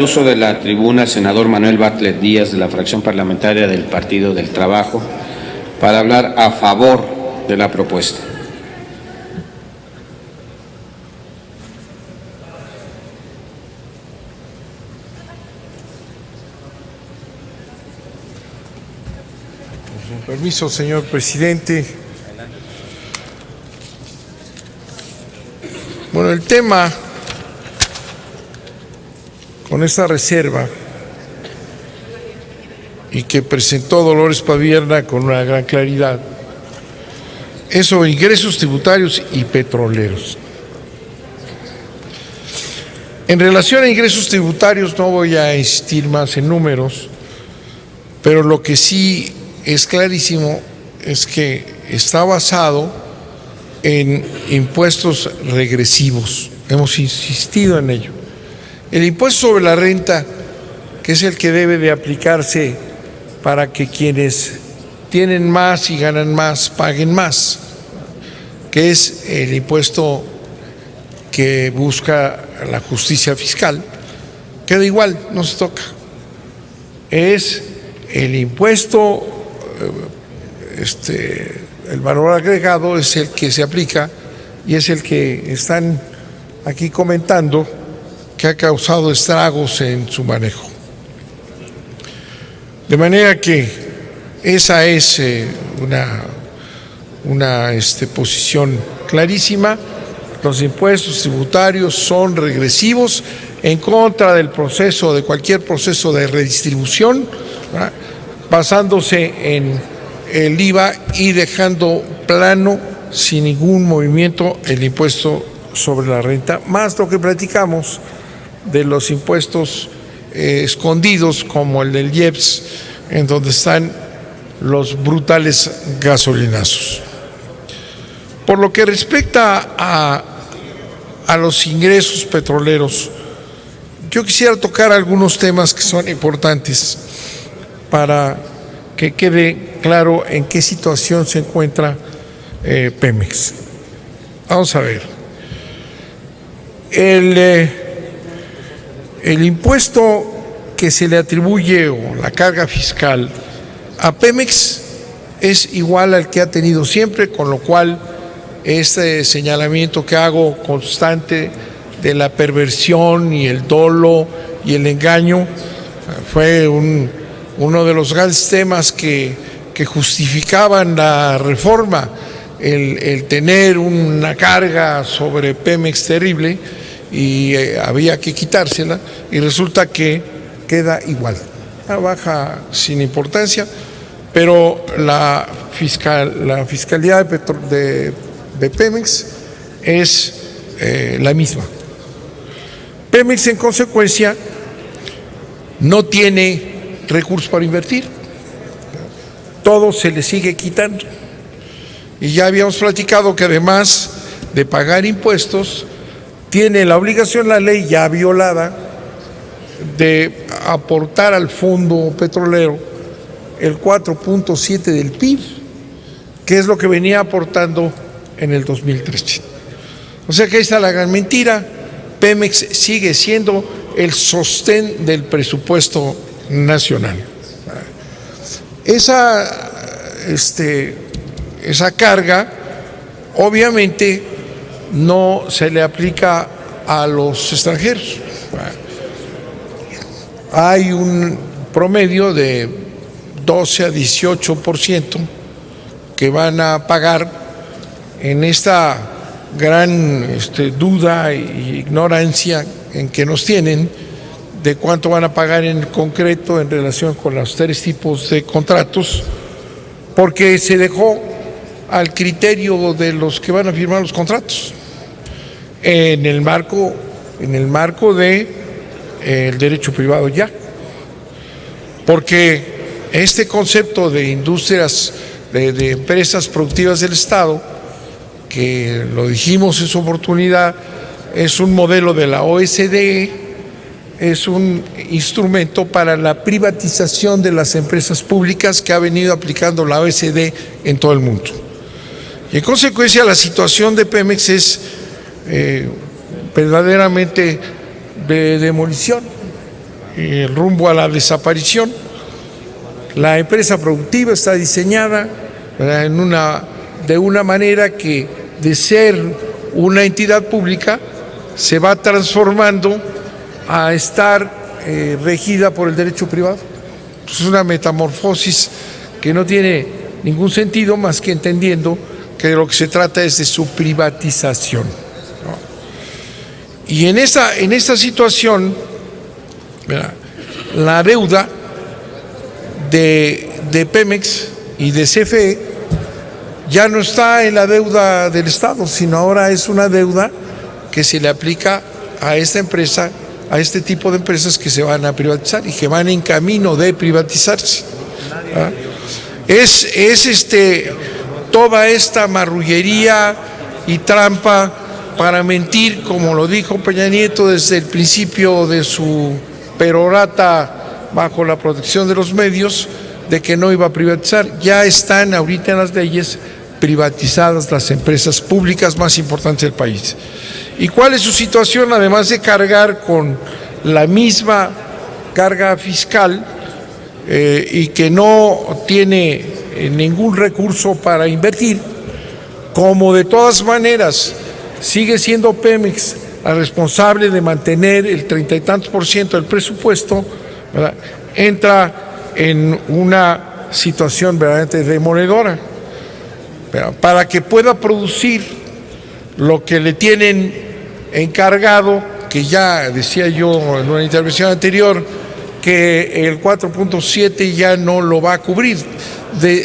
Uso de la tribuna, senador Manuel Bartlett Díaz, de la fracción parlamentaria del Partido del Trabajo, para hablar a favor de la propuesta. Con permiso, señor presidente. Bueno, el tema, con esta reserva, y que presentó Dolores Padierna con una gran claridad, es sobre ingresos tributarios y petroleros. En relación a ingresos tributarios no voy a insistir más en números, pero lo que sí es clarísimo es que está basado en impuestos regresivos. Hemos insistido en ello. El impuesto sobre la renta, que es el que debe de aplicarse para que quienes tienen más y ganan más paguen más, que es el impuesto que busca la justicia fiscal, queda igual, no se toca. Es el impuesto, el valor agregado es el que se aplica y es el que están aquí comentando que ha causado estragos en su manejo. De manera que esa es una posición clarísima. Los impuestos tributarios son regresivos en contra del proceso, de cualquier proceso de redistribución, ¿verdad?, basándose en el IVA y dejando plano, sin ningún movimiento, el impuesto sobre la renta, más lo que platicamos de los impuestos escondidos, como el del IEPS, en donde están los brutales gasolinazos. Por lo que respecta a los ingresos petroleros, yo quisiera tocar algunos temas que son importantes para que quede claro en qué situación se encuentra Pemex. Vamos a ver. El impuesto que se le atribuye o la carga fiscal a Pemex es igual al que ha tenido siempre, con lo cual este señalamiento que hago constante de la perversión y el dolo y el engaño fue uno de los grandes temas que justificaban la reforma, el tener una carga sobre Pemex terrible, y había que quitársela, y resulta que queda igual, baja sin importancia, pero la fiscalidad de Pemex es la misma. Pemex, en consecuencia, no tiene recursos para invertir, todo se le sigue quitando. Y ya habíamos platicado que además de pagar impuestos, tiene la obligación, la ley ya violada, de aportar al fondo petrolero el 4.7 del PIB, que es lo que venía aportando en el 2013. O sea que ahí está la gran mentira. Pemex sigue siendo el sostén del presupuesto nacional. Esa carga obviamente no se le aplica a los extranjeros. Hay un promedio de 12 a 18% que van a pagar en esta gran duda e ignorancia en que nos tienen de cuánto van a pagar en concreto en relación con los tres tipos de contratos, porque se dejó al criterio de los que van a firmar los contratos en el marco de el derecho privado ya, porque este concepto de industrias, de empresas productivas del Estado, que lo dijimos en su oportunidad, es un modelo de la OSDE, es un instrumento para la privatización de las empresas públicas que ha venido aplicando la OSDE en todo el mundo. Y en consecuencia la situación de Pemex es verdaderamente de demolición. el rumbo a la desaparición. La empresa productiva está diseñada, ¿verdad?, de una manera que de ser una entidad pública se va transformando a estar regida por el derecho privado. Es una metamorfosis que no tiene ningún sentido más que entendiendo que de lo que se trata es de su privatización, ¿no? Y en esta situación, ¿verdad?, la deuda de Pemex y de CFE ya no está en la deuda del Estado, sino ahora es una deuda que se le aplica a esta empresa, a este tipo de empresas que se van a privatizar y que van en camino de privatizarse. ¿Ah? Es toda esta marrullería y trampa para mentir, como lo dijo Peña Nieto desde el principio de su perorata bajo la protección de los medios, de que no iba a privatizar. Ya están ahorita en las leyes privatizadas las empresas públicas más importantes del país. ¿Y cuál es su situación? Además de cargar con la misma carga fiscal y que no tiene ningún recurso para invertir, como de todas maneras sigue siendo Pemex la responsable de mantener el 30 y tantos % del presupuesto, ¿verdad?, entra en una situación verdaderamente demoledora, ¿verdad?, para que pueda producir lo que le tienen encargado, que ya decía yo en una intervención anterior, que el 4.7 ya no lo va a cubrir,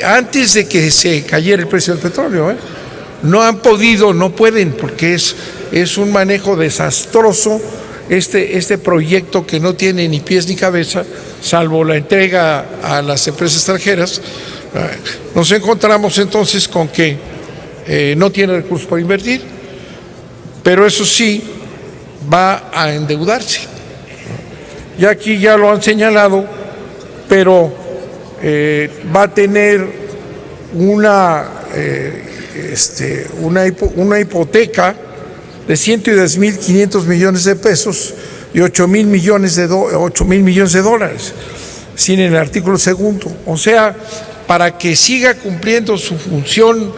antes de que se cayera el precio del petróleo, ¿eh? No han podido, no pueden, porque es un manejo desastroso este proyecto que no tiene ni pies ni cabeza, salvo la entrega a las empresas extranjeras. Nos encontramos entonces con que no tiene recursos para invertir, pero eso sí, va a endeudarse. Y aquí ya lo han señalado, pero va a tener una hipoteca de 110.500 millones de pesos y 8,000 millones de dólares, sin el artículo segundo. O sea, para que siga cumpliendo su función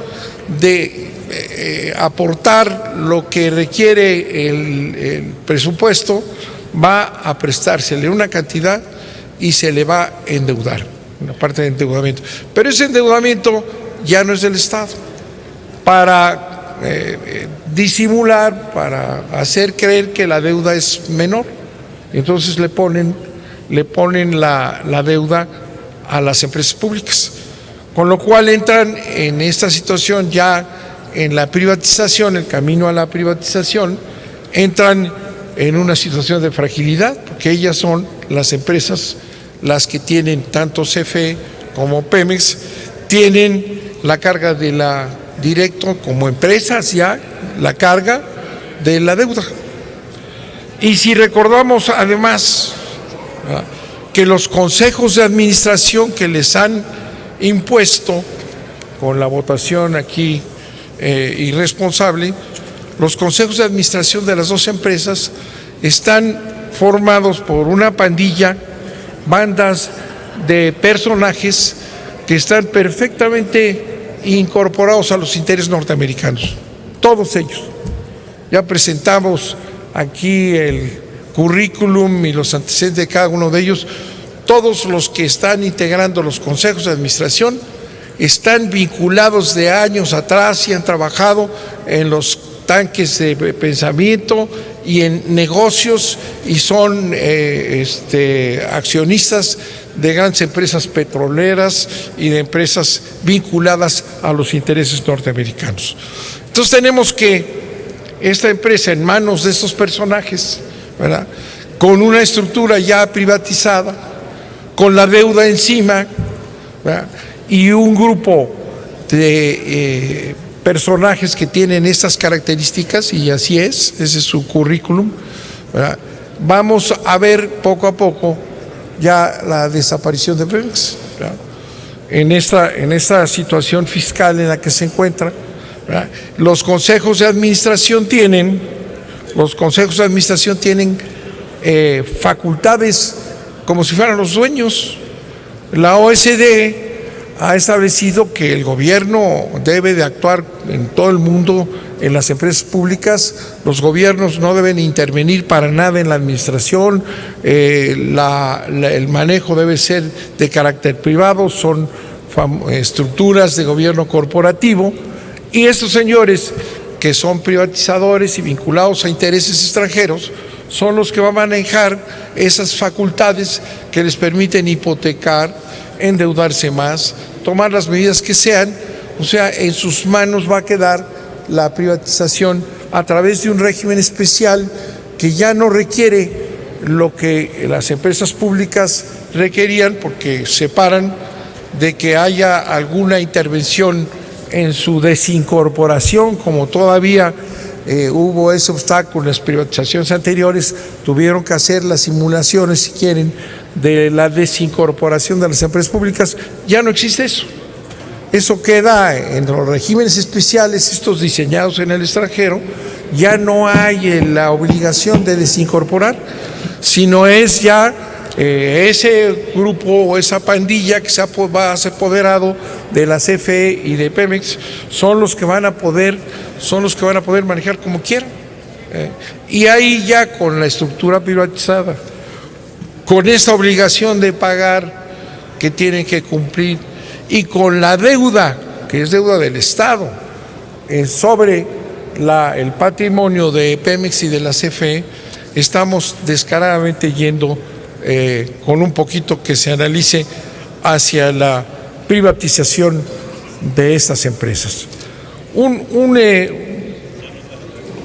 de aportar lo que requiere el presupuesto, va a prestársele una cantidad y se le va a endeudar, una parte de endeudamiento. Pero ese endeudamiento ya no es del Estado, para disimular, para hacer creer que la deuda es menor. Entonces le ponen la deuda a las empresas públicas, con lo cual entran en esta situación ya en la privatización, el camino a la privatización, entran en una situación de fragilidad, porque ellas son las empresas las que tienen, tanto CFE como Pemex, tienen la carga de la directo como empresas ya, la carga de la deuda. Y si recordamos además que los consejos de administración que les han impuesto con la votación aquí irresponsable, los consejos de administración de las dos empresas están formados por una pandilla, bandas de personajes que están perfectamente incorporados a los intereses norteamericanos, todos ellos. Ya presentamos aquí el currículum y los antecedentes de cada uno de ellos. Todos los que están integrando los consejos de administración están vinculados de años atrás y han trabajado en los tanques de pensamiento y en negocios y son accionistas de grandes empresas petroleras y de empresas vinculadas a los intereses norteamericanos. Entonces tenemos que esta empresa en manos de estos personajes, ¿verdad?, con una estructura ya privatizada, con la deuda encima, ¿verdad?, y un grupo de personajes que tienen estas características, y así ese es su currículum, ¿verdad?, vamos a ver poco a poco ya la desaparición de Pemex, ¿verdad?, en esta situación fiscal en la que se encuentra, ¿verdad? Los consejos de administración tienen facultades como si fueran los dueños. La OECD ha establecido que el gobierno debe de actuar en todo el mundo, en las empresas públicas. Los gobiernos no deben intervenir para nada en la administración, el manejo debe ser de carácter privado, son estructuras de gobierno corporativo, y estos señores que son privatizadores y vinculados a intereses extranjeros son los que van a manejar esas facultades que les permiten hipotecar, endeudarse más, tomar las medidas que sean. O sea, en sus manos va a quedar la privatización a través de un régimen especial que ya no requiere lo que las empresas públicas requerían, porque separan de que haya alguna intervención en su desincorporación, como todavía hubo ese obstáculo en las privatizaciones anteriores. Tuvieron que hacer las simulaciones, si quieren, de la desincorporación de las empresas públicas. Ya no existe eso. Eso queda en los regímenes especiales, estos diseñados en el extranjero. Ya no hay la obligación de desincorporar, sino es ya ese grupo o esa pandilla que se ha apoderado de la CFE y de Pemex, son los que van a poder manejar como quieran. Y ahí ya con la estructura privatizada, con esa obligación de pagar que tienen que cumplir, y con la deuda, que es deuda del Estado, sobre el patrimonio de Pemex y de la CFE, estamos descaradamente yendo con un poquito que se analice hacia la privatización de estas empresas.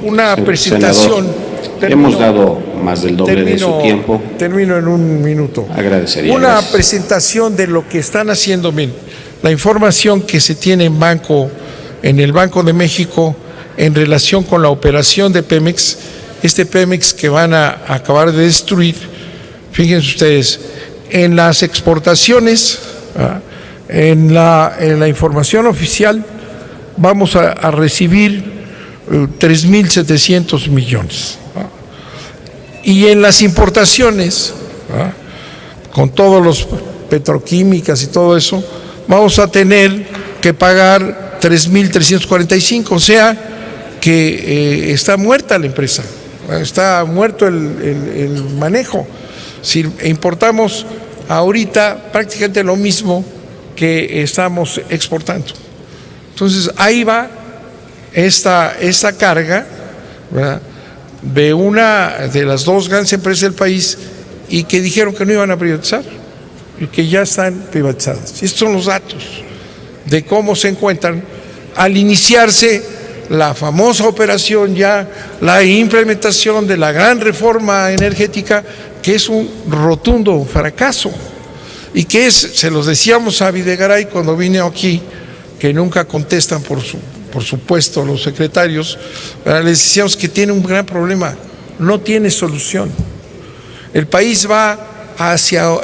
Una presentación. Hemos dado más del doble de su tiempo. Termino en un minuto. Agradecería. Una presentación de lo que están haciendo. Miren, la información que se tiene en el Banco de México en relación con la operación de Pemex, este Pemex que van a acabar de destruir. Fíjense ustedes, en las exportaciones, en la información oficial, vamos a recibir 3.700 millones. Y en las importaciones, con todos los petroquímicas y todo eso, vamos a tener que pagar 3.345, o sea que está muerta la empresa, está muerto el manejo. Si importamos ahorita prácticamente lo mismo que estamos exportando. Entonces ahí va esta carga, ¿verdad?, de una de las dos grandes empresas del país, y que dijeron que no iban a privatizar y que ya están privatizadas. Y estos son los datos de cómo se encuentran al iniciarse la famosa operación, ya la implementación de la gran reforma energética, que es un rotundo fracaso, y que se los decíamos a Videgaray cuando vine aquí, que nunca contestan por supuesto los secretarios, les decíamos que tiene un gran problema, no tiene solución. El país va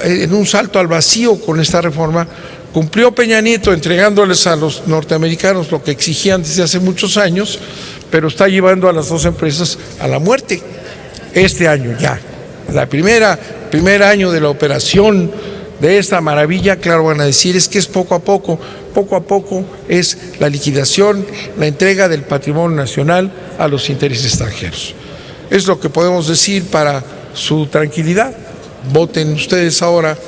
en un salto al vacío con esta reforma. Cumplió Peña Nieto entregándoles a los norteamericanos lo que exigían desde hace muchos años, pero está llevando a las dos empresas a la muerte este año ya. Primer año de la operación de esta maravilla, claro, van a decir, es que es poco a poco es la liquidación, la entrega del patrimonio nacional a los intereses extranjeros. Es lo que podemos decir para su tranquilidad. Voten ustedes ahora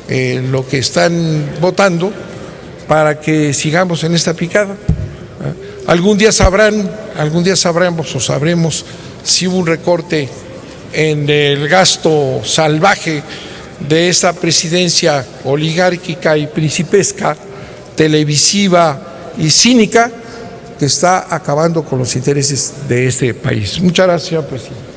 lo que están votando para que sigamos en esta picada. Algún día sabremos o sabremos si hubo un recorte en el gasto salvaje de esta presidencia oligárquica y principesca, televisiva y cínica, que está acabando con los intereses de este país. Muchas gracias, señor presidente.